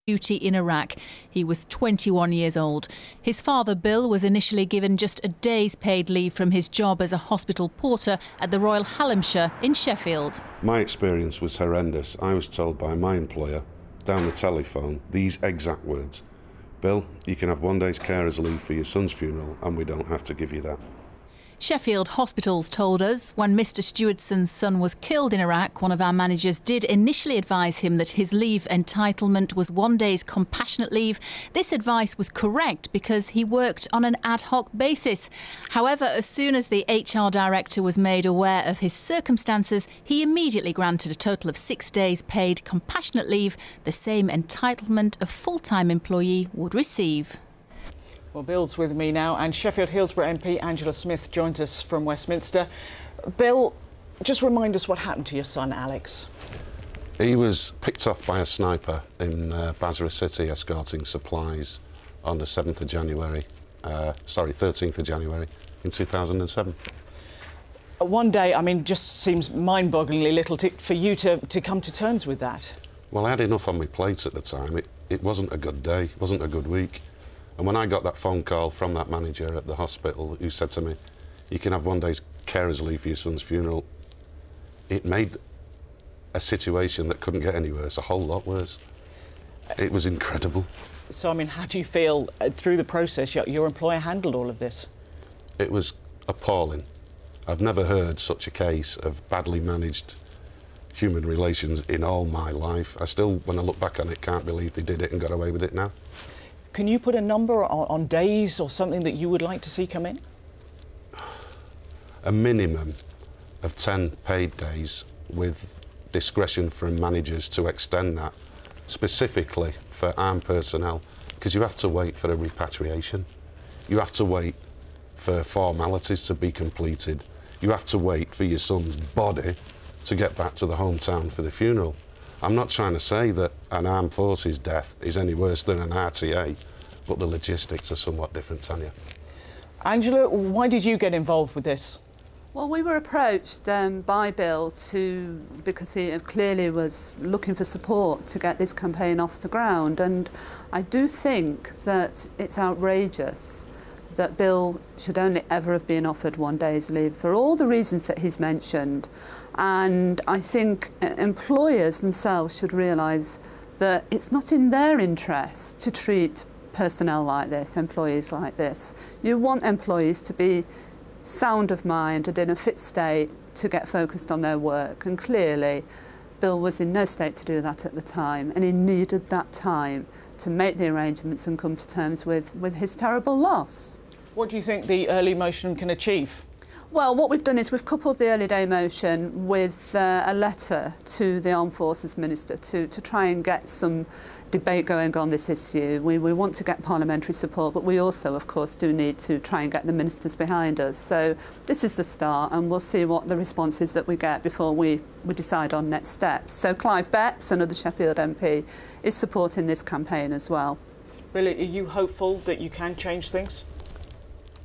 duty in Iraq. He was 21 years old. His father, Bill, was initially given just a day's paid leave from his job as a hospital porter at the Royal Hallamshire in Sheffield. My experience was horrendous. I was told by my employer, down the telephone, these exact words: "Bill, you can have 1 day's carer's leave for your son's funeral and we don't have to give you that." Sheffield Hospitals told us when Mr. Stewardson's son was killed in Iraq, one of our managers did initially advise him that his leave entitlement was 1 day's compassionate leave. This advice was correct because he worked on an ad hoc basis. However, as soon as the HR director was made aware of his circumstances, he immediately granted a total of 6 days paid compassionate leave, the same entitlement a full-time employee would receive. Well, Bill's with me now, and Sheffield Hillsborough MP Angela Smith joins us from Westminster. Bill, just remind us what happened to your son, Alex. He was picked off by a sniper in Basra City escorting supplies on the 13th of January in 2007. 1 day, I mean, just seems mind-bogglingly little for you to come to terms with that. Well, I had enough on my plate at the time. It wasn't a good day, it wasn't a good week. And when I got that phone call from that manager at the hospital who said to me, "You can have 1 day's carer's leave for your son's funeral," it made a situation that couldn't get any worse a whole lot worse. It was incredible. So, I mean, how do you feel through the process your employer handled all of this? It was appalling. I've never heard such a case of badly managed human relations in all my life. I still, when I look back on it, can't believe they did it and got away with it now. Can you put a number on days or something that you would like to see come in? A minimum of 10 paid days with discretion from managers to extend that, specifically for armed personnel, because you have to wait for a repatriation. You have to wait for formalities to be completed. You have to wait for your son's body to get back to the hometown for the funeral. I'm not trying to say that an armed forces death is any worse than an RTA, but the logistics are somewhat different, Tanya. Angela, why did you get involved with this? Well, we were approached by Bill because he clearly was looking for support to get this campaign off the ground, and I do think that it's outrageous that Bill should only ever have been offered 1 day's leave for all the reasons that he's mentioned. And I think employers themselves should realise that it's not in their interest to treat personnel like this, employees like this. You want employees to be sound of mind and in a fit state to get focused on their work. And clearly, Bill was in no state to do that at the time, and he needed that time to make the arrangements and come to terms with his terrible loss. What do you think the early motion can achieve? Well, what we've done is we've coupled the early day motion with a letter to the Armed Forces Minister to try and get some debate going on this issue. We want to get parliamentary support, but we also, of course, do need to try and get the ministers behind us. So this is the start, and we'll see what the response is that we get before we decide on next steps. So Clive Betts, another Sheffield MP, is supporting this campaign as well. Bill, are you hopeful that you can change things?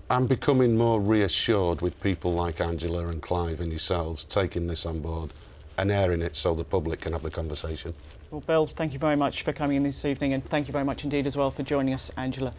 I'm becoming more reassured with people like Angela and Clive and yourselves taking this on board and airing it so the public can have the conversation. Well, Bill, thank you very much for coming in this evening, and thank you very much indeed as well for joining us, Angela.